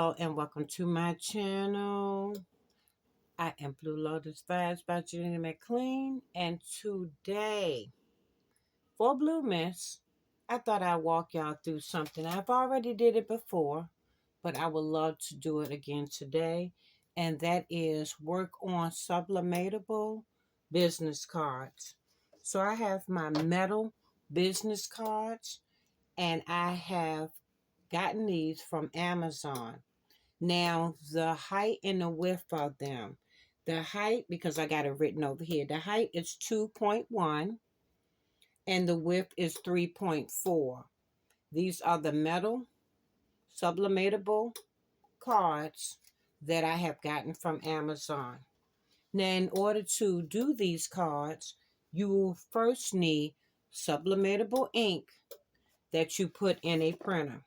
Hello and welcome to my channel. I am Blue Lotus Vibes by Jenny McLean, and today for Bluemas, I thought I'd walk y'all through something. I've already did it before, but I would love to do it again today, and that is work on sublimatable business cards. So I have my metal business cards, and I have gotten these from Amazon. Now, the height and the width of them. The height, because I got it written over here, the height is 2.1 and the width is 3.4. These are the metal sublimatable cards that I have gotten from Amazon. Now, in order to do these cards, you will first need sublimatable ink that you put in a printer.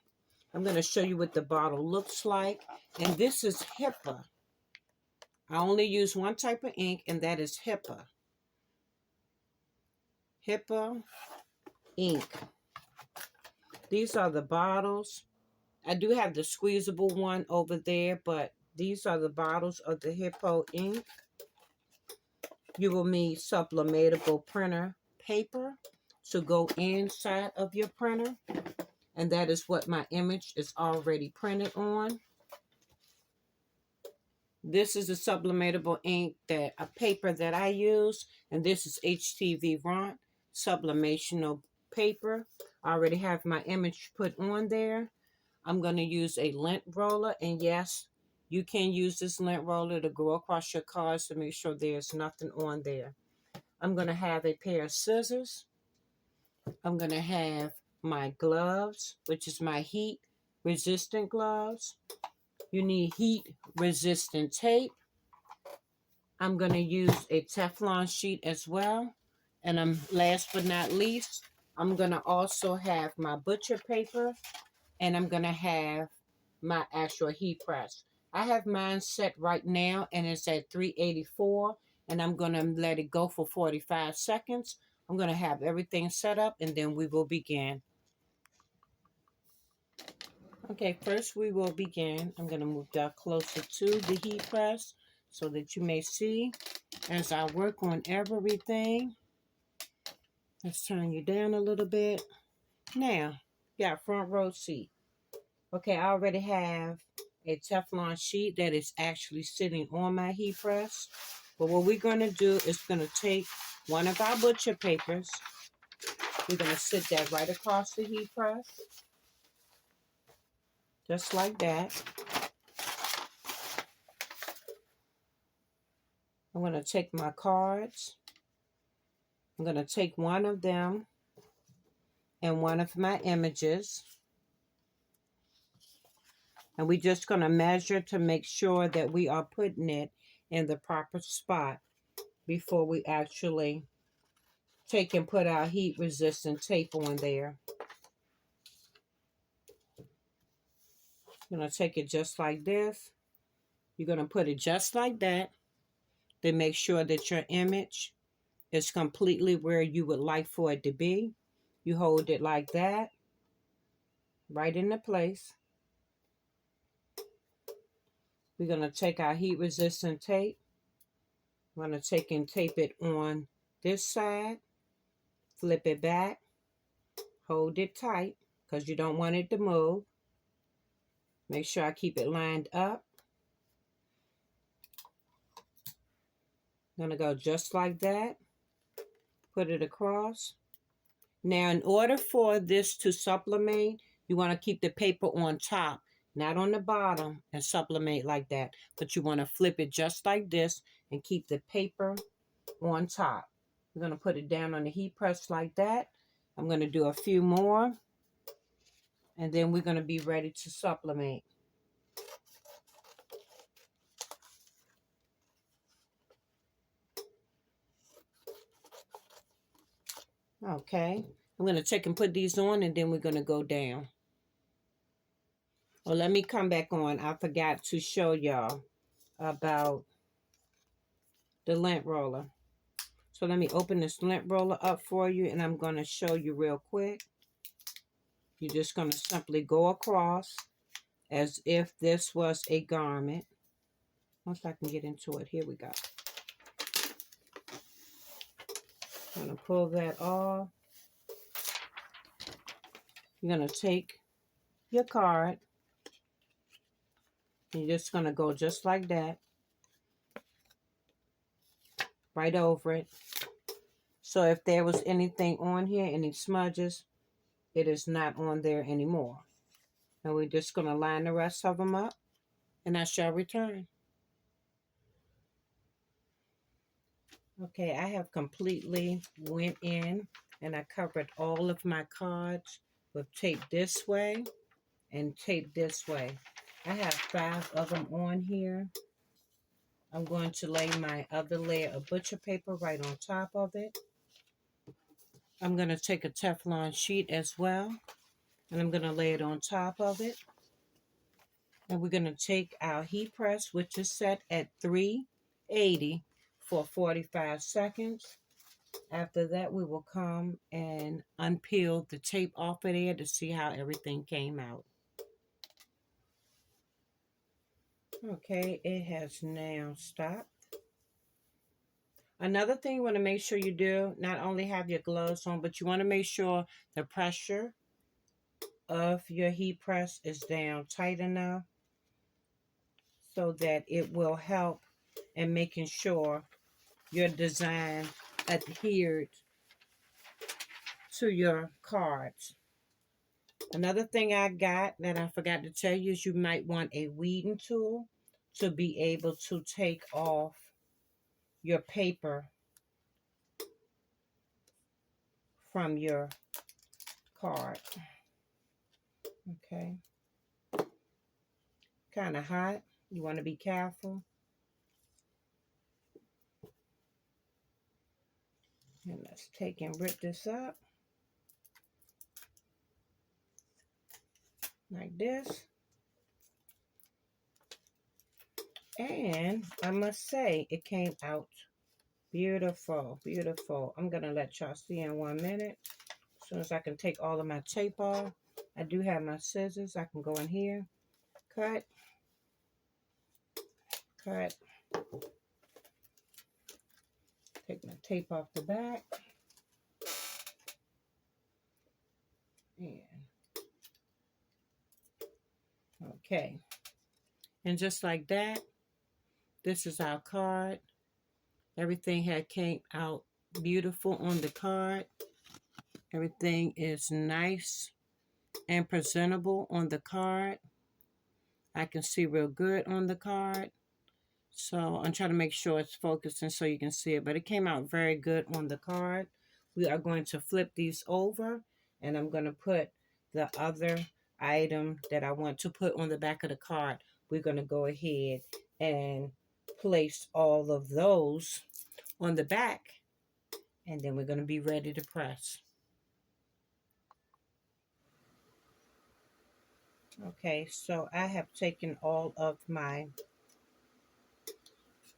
I'm going to show you what the bottle looks like. And this is HIPAA. I only use one type of ink, and that is HIPAA. HIPAA ink. These are the bottles. I do have the squeezable one over there, but these are the bottles of the HIPAA ink. You will need sublimatable printer paper to go inside of your printer. And that is what my image is already printed on. This is the sublimatable ink, a paper that I use, and this is HTV Ront sublimation paper. I already have my image put on there. I'm going to use a lint roller, and yes, you can use this lint roller to go across your cards to make sure there's nothing on there. I'm going to have a pair of scissors. I'm going to have my gloves, which is my heat resistant gloves. You need heat resistant tape. I'm going to use a Teflon sheet as well. And last but not least, I'm going to also have my butcher paper, and I'm going to have my actual heat press. I have mine set right now, and it's at 384, and I'm going to let it go for 45 seconds. I'm going to have everything set up, and then we will begin. Okay, first we will begin. I'm going to move that closer to the heat press so that you may see as I work on everything. Let's turn you down a little bit. Now, got front row seat. Okay, I already have a Teflon sheet that is actually sitting on my heat press. But what we're going to do is going to take one of our butcher papers. We're going to sit that right across the heat press. Just like that. I'm going to take my cards. I'm going to take one of them and one of my images. And we're just going to measure to make sure that we are putting it in the proper spot before we actually take and put our heat resistant tape on there. I'm going to take it just like this. You're going to put it just like that. Then make sure that your image is completely where you would like for it to be. You hold it like that, right into place. We're going to take our heat resistant tape. I'm going to take and tape it on this side. Flip it back. Hold it tight because you don't want it to move. Make sure I keep it lined up. I'm going to go just like that. Put it across. Now, in order for this to sublimate, you want to keep the paper on top, not on the bottom, and sublimate like that. But you want to flip it just like this and keep the paper on top. We're going to put it down on the heat press like that. I'm going to do a few more, and then we're going to be ready to sublimate. Okay, I'm going to take and put these on, and then we're going to go down. Well, let me come back on. I forgot to show y'all about the lint roller. So let me open this lint roller up for you, and I'm going to show you real quick. You're just going to simply go across as if this was a garment. Once I can get into it, here we go. I'm going to pull that off. You're going to take your card. And you're just going to go just like that. Right over it. So if there was anything on here, any smudges, it is not on there anymore. And we're just going to line the rest of them up. And I shall return. Okay, I have completely went in and I covered all of my cards with tape this way and tape this way. I have 5 of them on here. I'm going to lay my other layer of butcher paper right on top of it. I'm going to take a Teflon sheet as well, and I'm going to lay it on top of it. And we're going to take our heat press, which is set at 380 for 45 seconds. After that, we will come and unpeel the tape off of there to see how everything came out. Okay, it has now stopped. Another thing you want to make sure you do, not only have your gloves on, but you want to make sure the pressure of your heat press is down tight enough so that it will help in making sure your design adhered to your cards. Another thing I got that I forgot to tell you is you might want a weeding tool to be able to take off your paper from your card. Okay. Kind of hot. You want to be careful. And let's take and rip this up. Like this. And I must say, it came out beautiful, beautiful. I'm going to let y'all see in 1 minute. As soon as I can take all of my tape off. I do have my scissors. I can go in here. Cut. Cut. Take my tape off the back. And okay. And just like that, this is our card. Everything had came out beautiful on the card. Everything is nice and presentable on the card. I can see real good on the card. So I'm trying to make sure it's focusing so you can see it. But it came out very good on the card. We are going to flip these over. And I'm going to put the other item that I want to put on the back of the card. We're going to go ahead and place all of those on the back. And then we're going to be ready to press. Okay, so I have taken all of my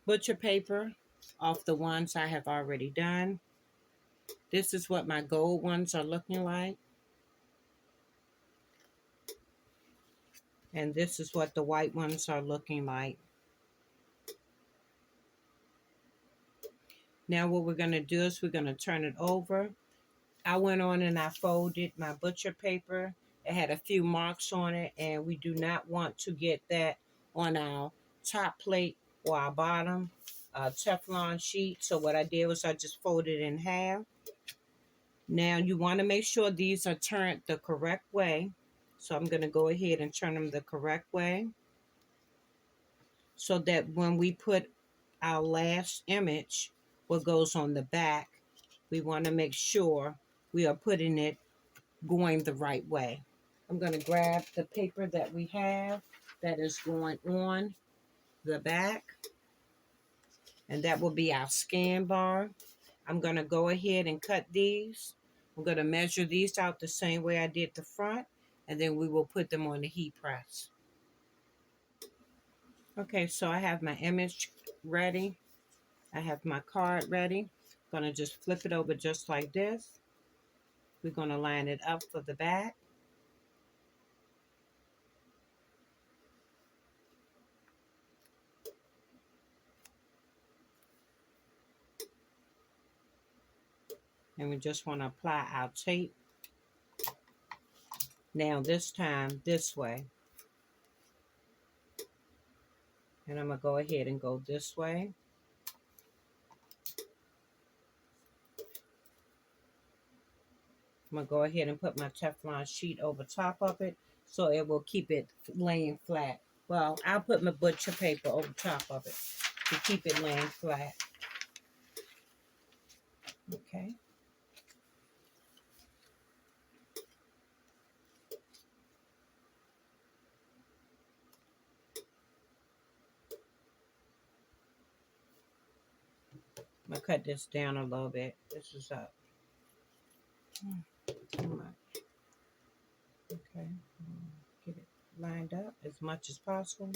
butcher paper off the ones I have already done. This is what my gold ones are looking like. And this is what the white ones are looking like. Now what we're going to do is we're going to turn it over. I went on and I folded my butcher paper. It had a few marks on it, and we do not want to get that on our top plate or our bottom Teflon sheet. So what I did was I just folded it in half. Now you want to make sure these are turned the correct way. So I'm going to go ahead and turn them the correct way so that when we put our last image, what goes on the back, we want to make sure we are putting it going the right way. I'm going to grab the paper that we have that is going on the back, and that will be our scan bar. I'm going to go ahead and cut these. I'm going to measure these out the same way I did the front, and then we will put them on the heat press. Okay, so I have my image ready. I have my card ready. I'm going to just flip it over just like this. We're going to line it up for the back. And we just want to apply our tape. Now this time this way. And I'm going to go ahead and go this way. I'm going to go ahead and put my Teflon sheet over top of it so it will keep it laying flat. Well, I'll put my butcher paper over top of it to keep it laying flat. Okay. I'm going to cut this down a little bit. This is up. Too much. Okay. Get it lined up as much as possible.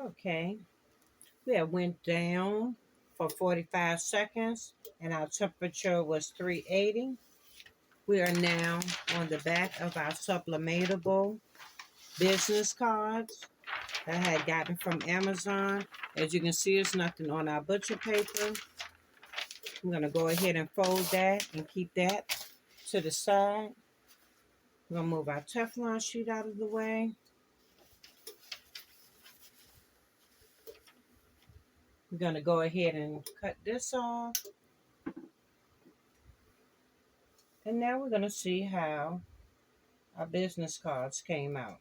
Okay. We have went down for 45 seconds and our temperature was 380. We are now on the back of our sublimatable business cards that I had gotten from Amazon. As you can see, there's nothing on our butcher paper. I'm going to go ahead and fold that and keep that to the side. I'm going to move our Teflon sheet out of the way. We're going to go ahead and cut this off. And now we're going to see how our business cards came out.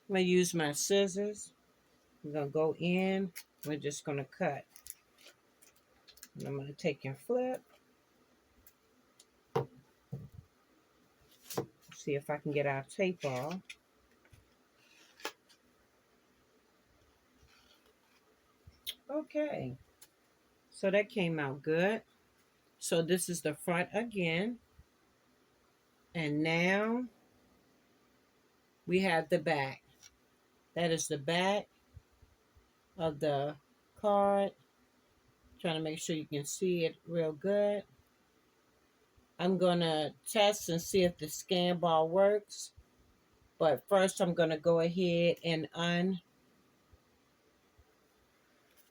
I'm going to use my scissors. I'm going to go in. We're just going to cut. And I'm going to take and flip. See if I can get our tape off. Okay. So that came out good. So this is the front again. And now we have the back. That is the back of the card. Trying to make sure you can see it real good. I'm going to test and see if the scan bar works. But first I'm going to go ahead and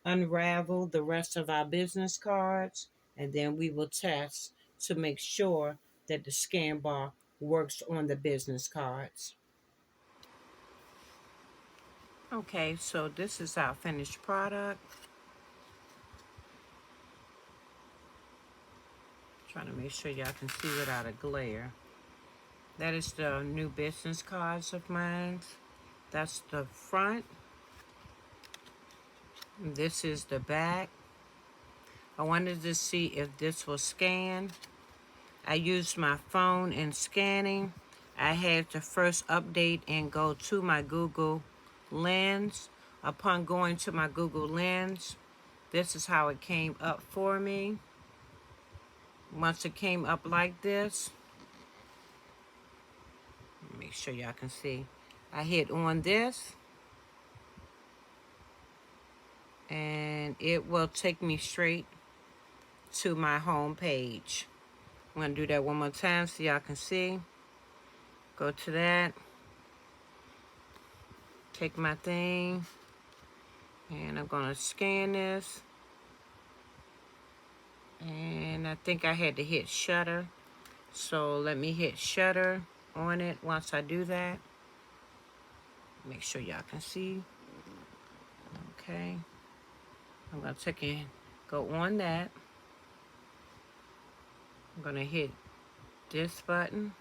unravel the rest of our business cards. And then we will test to make sure that the scan bar works on the business cards. Okay, so this is our finished product. Trying to make sure y'all can see without a glare. That is the new business cards of mine. That's the front. This is the back. I wanted to see if this will scan. I used my phone in scanning. I had to first update and go to my Google Lens. Upon going to my Google Lens, this is how it came up for me. Once it came up like this, make sure y'all can see. I hit on this, and it will take me straight to my home page. I'm going to do that one more time so y'all can see. Go to that. Take my thing. And I'm going to scan this. And I think I had to hit shutter. So let me hit shutter on it once I do that. Make sure y'all can see. Okay. I'm going to take and go on that. I'm going to hit this button.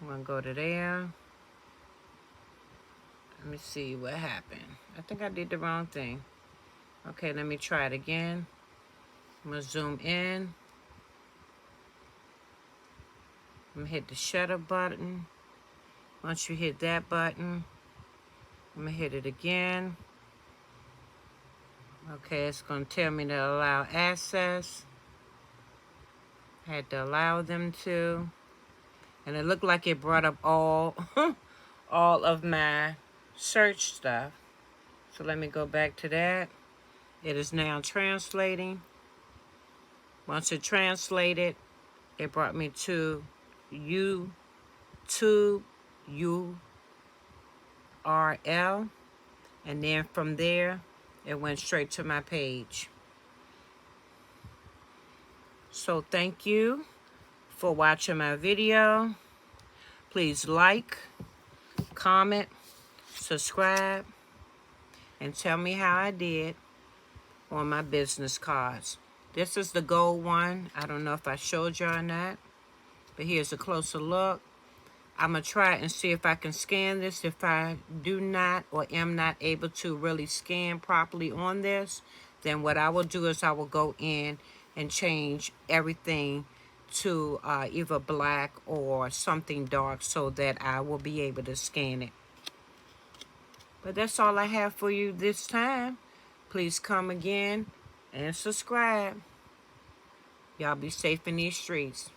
I'm going to go to there. Let me see what happened. I think I did the wrong thing. Okay, let me try it again. I'm gonna zoom in. I'm gonna hit the shutter button. Once you hit that button, I'm gonna hit it again. Okay, it's gonna tell me to allow access. Had to allow them to. And it looked like it brought up all all of my search stuff. So let me go back to that. It is now translating. Once it translated, it brought me to YouTube URL. And then from there, it went straight to my page. So thank you for watching my video. Please like, comment, subscribe, and tell me how I did on my business cards. This is the gold one. I don't know if I showed you or not, but here's a closer look. I'm going to try and see if I can scan this. If I do not or am not able to really scan properly on this, then what I will do is I will go in and change everything to either black or something dark so that I will be able to scan it. But that's all I have for you this time. Please come again and subscribe. Y'all be safe in these streets.